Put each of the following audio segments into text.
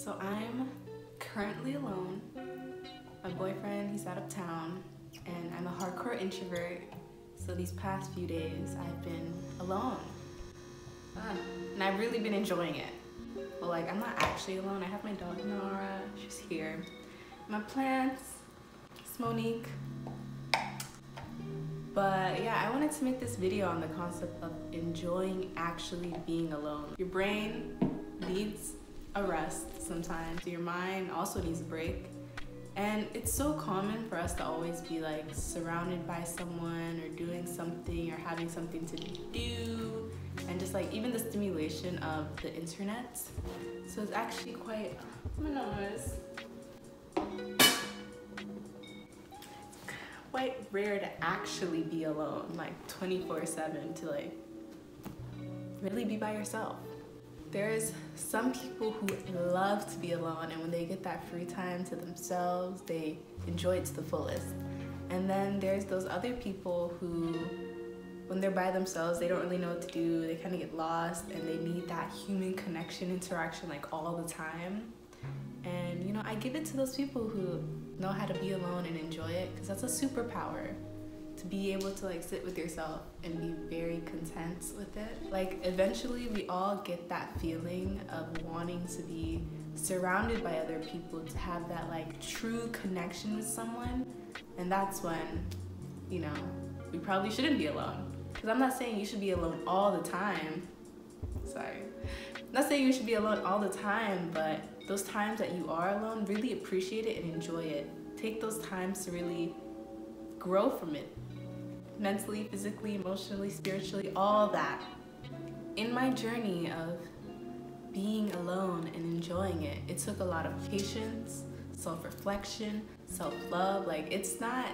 So I'm currently alone. My boyfriend, he's out of town, and I'm a hardcore introvert. So these past few days, I've been alone. And I've really been enjoying it. Well, like, I'm not actually alone. I have my dog, Nara. She's here. My plants, it's Monique. But yeah, I wanted to make this video on the concept of enjoying actually being alone. Your brain needs a rest sometimes. Your mind also needs a break. And it's so common for us to always be like surrounded by someone or doing something or having something to do, and just like even the stimulation of the internet. So it's actually quite quite rare to actually be alone, like 24/7, to like really be by yourself. There's some people who love to be alone, and when they get that free time to themselves, they enjoy it to the fullest. And then there's those other people who, when they're by themselves, they don't really know what to do, they kind of get lost, and they need that human connection, interaction like all the time. And you know, I give it to those people who know how to be alone and enjoy it, because that's a superpower. To be able to like sit with yourself and be very content with it. Like eventually we all get that feeling of wanting to be surrounded by other people, to have that like true connection with someone. And that's when, you know, we probably shouldn't be alone. Because I'm not saying you should be alone all the time. Sorry. I'm not saying you should be alone all the time, but those times that you are alone, really appreciate it and enjoy it. Take those times to really grow from it. Mentally, physically, emotionally, spiritually, all that. In my journey of being alone and enjoying it, it took a lot of patience, self-reflection, self-love. Like, it's not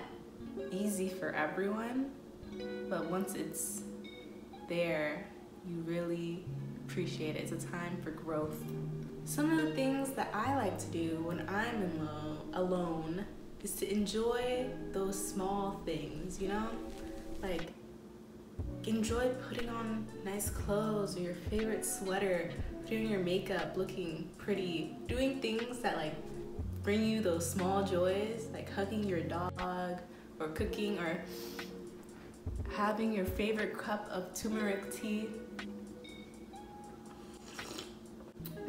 easy for everyone, but once it's there, you really appreciate it. It's a time for growth. Some of the things that I like to do when I'm alone is to enjoy those small things, you know? Like, enjoy putting on nice clothes or your favorite sweater, doing your makeup, looking pretty, doing things that like bring you those small joys, like hugging your dog or cooking or having your favorite cup of turmeric tea.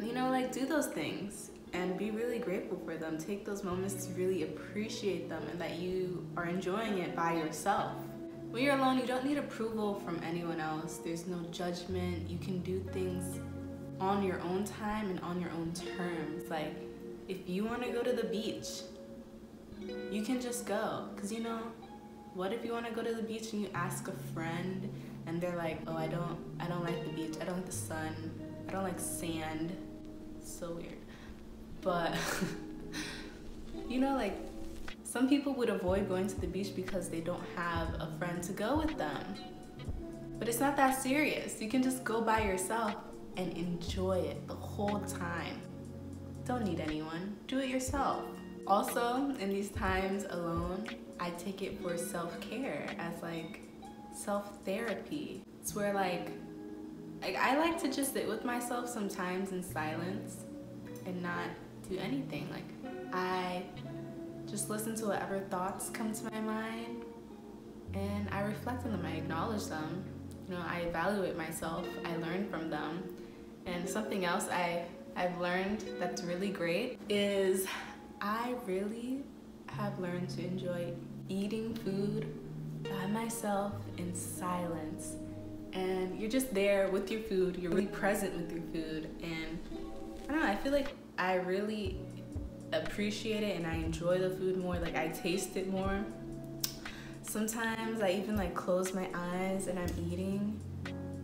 You know, like, do those things and be really grateful for them. Take those moments to really appreciate them and that you are enjoying it by yourself. When you're alone, you don't need approval from anyone else. There's no judgment. You can do things on your own time and on your own terms. Like, if you want to go to the beach, you can just go. Because, you know, what if you want to go to the beach and you ask a friend and they're like, oh, I don't like the beach. I don't like the sun. I don't like sand. It's so weird. But, you know, like, some people would avoid going to the beach because they don't have a friend to go with them. But it's not that serious. You can just go by yourself and enjoy it the whole time. Don't need anyone. Do it yourself. Also, in these times alone, I take it for self-care, as like self-therapy. It's where like I like to just sit with myself sometimes in silence and not do anything. Like, I just listen to whatever thoughts come to my mind, and I reflect on them, I acknowledge them. You know, I evaluate myself, I learn from them. And something else I've learned that's really great is I really have learned to enjoy eating food by myself in silence. And you're just there with your food, you're really present with your food, and I don't know, I feel like I really appreciate it and I enjoy the food more, like I taste it more. Sometimes I even like close my eyes and I'm eating,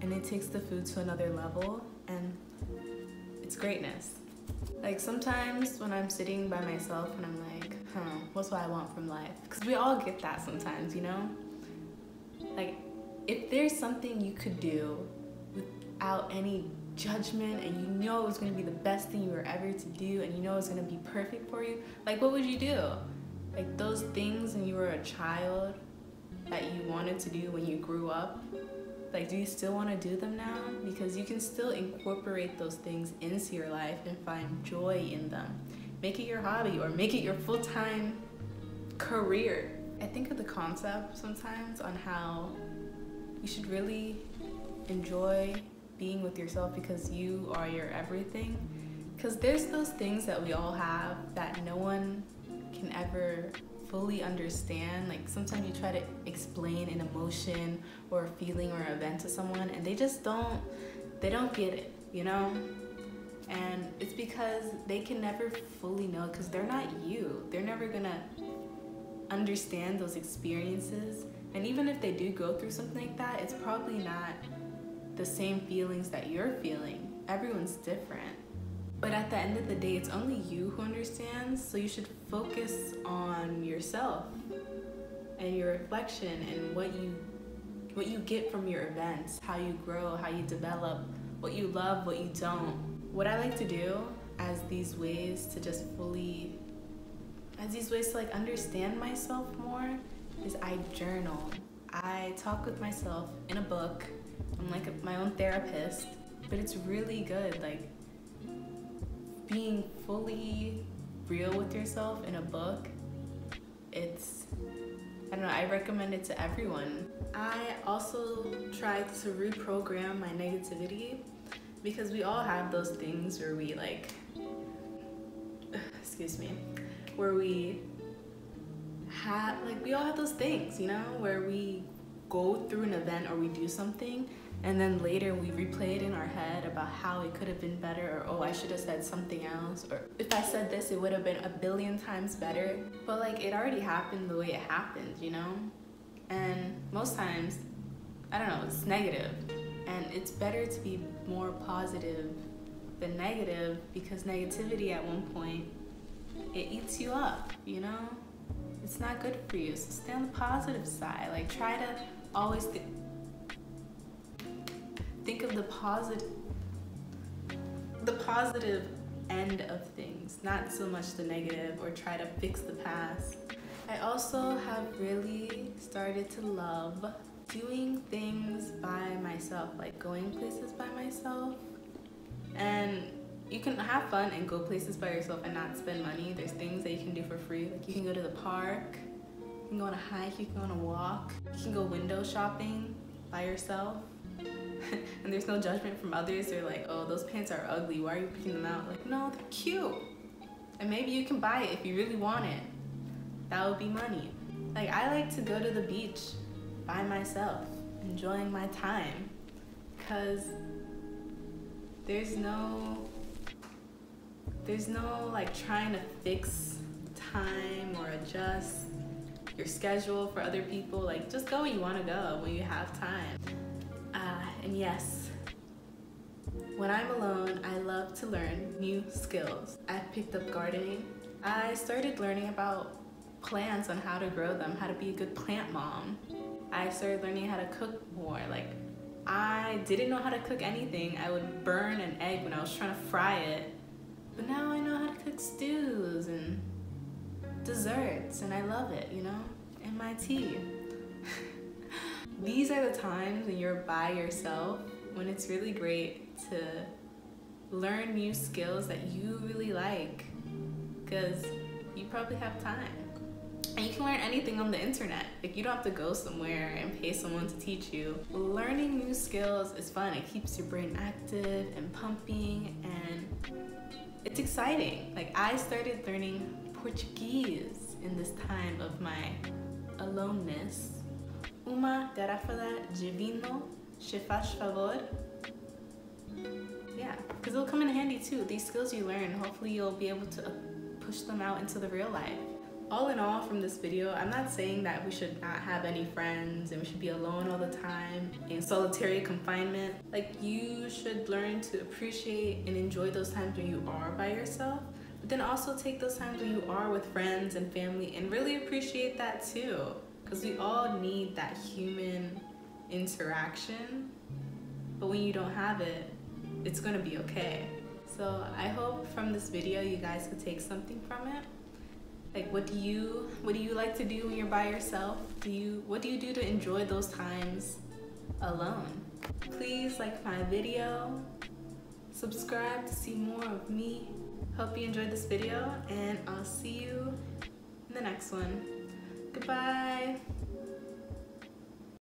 and it takes the food to another level, and it's greatness. Like, sometimes when I'm sitting by myself and I'm like, what's what I want from life? Because we all get that sometimes, you know? Like, if there's something you could do without any judgment, and you know it was going to be the best thing you were ever to do, and you know it's going to be perfect for you, like, what would you do? Like, those things when you were a child that you wanted to do when you grew up, Like, do you still want to do them now? Because you can still incorporate those things into your life and find joy in them. Make it your hobby or make it your full-time career. I think of the concept sometimes on how you should really enjoy being with yourself because you are your everything. Because there's those things that we all have that no one can ever fully understand. Like sometimes you try to explain an emotion or a feeling or an event to someone and they don't get it, you know? And it's because they can never fully know because they're not you. They're never gonna understand those experiences. And even if they do go through something like that, it's probably not the same feelings that you're feeling. Everyone's different. But at the end of the day, it's only you who understands, so you should focus on yourself and your reflection and what you get from your events, how you grow, how you develop, what you love, what you don't. What I like to do as these ways to like understand myself more is I journal. I talk with myself in a book. I'm like my own therapist, but it's really good. Like being fully real with yourself in a book, I don't know, I recommend it to everyone. I also try to reprogram my negativity because we all have those things where we we all have those things, you know, where we go through an event or we do something and then later we replay it in our head about how it could have been better, or oh, I should have said something else, or if I said this it would have been a billion times better. But like it already happened the way it happened, you know? And most times, I don't know, it's negative. And it's better to be more positive than negative because negativity at one point, it eats you up, you know? It's not good for you, so stay on the positive side. Like try to always think of the positive end of things, not so much the negative, or try to fix the past. I also have really started to love doing things by myself, like going places by myself. And you can have fun and go places by yourself and not spend money. There's things that you can do for free. Like you can go to the park, you can go on a hike, you can go on a walk, you can go window shopping by yourself. And there's no judgment from others. They're like, oh, those pants are ugly, why are you picking them out? Like, no, they're cute. And maybe you can buy it if you really want it. That would be money. Like I like to go to the beach by myself, enjoying my time, because there's no like trying to fix time or adjust your schedule for other people. Like just go when you want to go, when you have time. And yes, when I'm alone, I love to learn new skills. I picked up gardening. I started learning about plants and how to grow them, how to be a good plant mom. I started learning how to cook more. Like I didn't know how to cook anything. I would burn an egg when I was trying to fry it. But now I know how to cook stews and desserts, and I love it, you know? And my tea. These are the times when you're by yourself, when it's really great to learn new skills that you really like, because you probably have time. And you can learn anything on the internet. Like you don't have to go somewhere and pay someone to teach you. Learning new skills is fun. It keeps your brain active and pumping, and it's exciting. Like I started learning Portuguese in this time of my aloneness. Uma garrafa de vinho, se faz favor. Yeah, because it'll come in handy too. These skills you learn, hopefully you'll be able to push them out into the real life. All in all, from this video, I'm not saying that we should not have any friends and we should be alone all the time in solitary confinement. Like you should learn to appreciate and enjoy those times when you are by yourself, but then also take those times when you are with friends and family and really appreciate that too. Because we all need that human interaction, but when you don't have it, it's gonna be okay. So I hope from this video you guys could take something from it. Like what do you like to do when you're by yourself? What do you do to enjoy those times alone? Please like my video, subscribe to see more of me. Hope you enjoyed this video, and I'll see you in the next one. Goodbye.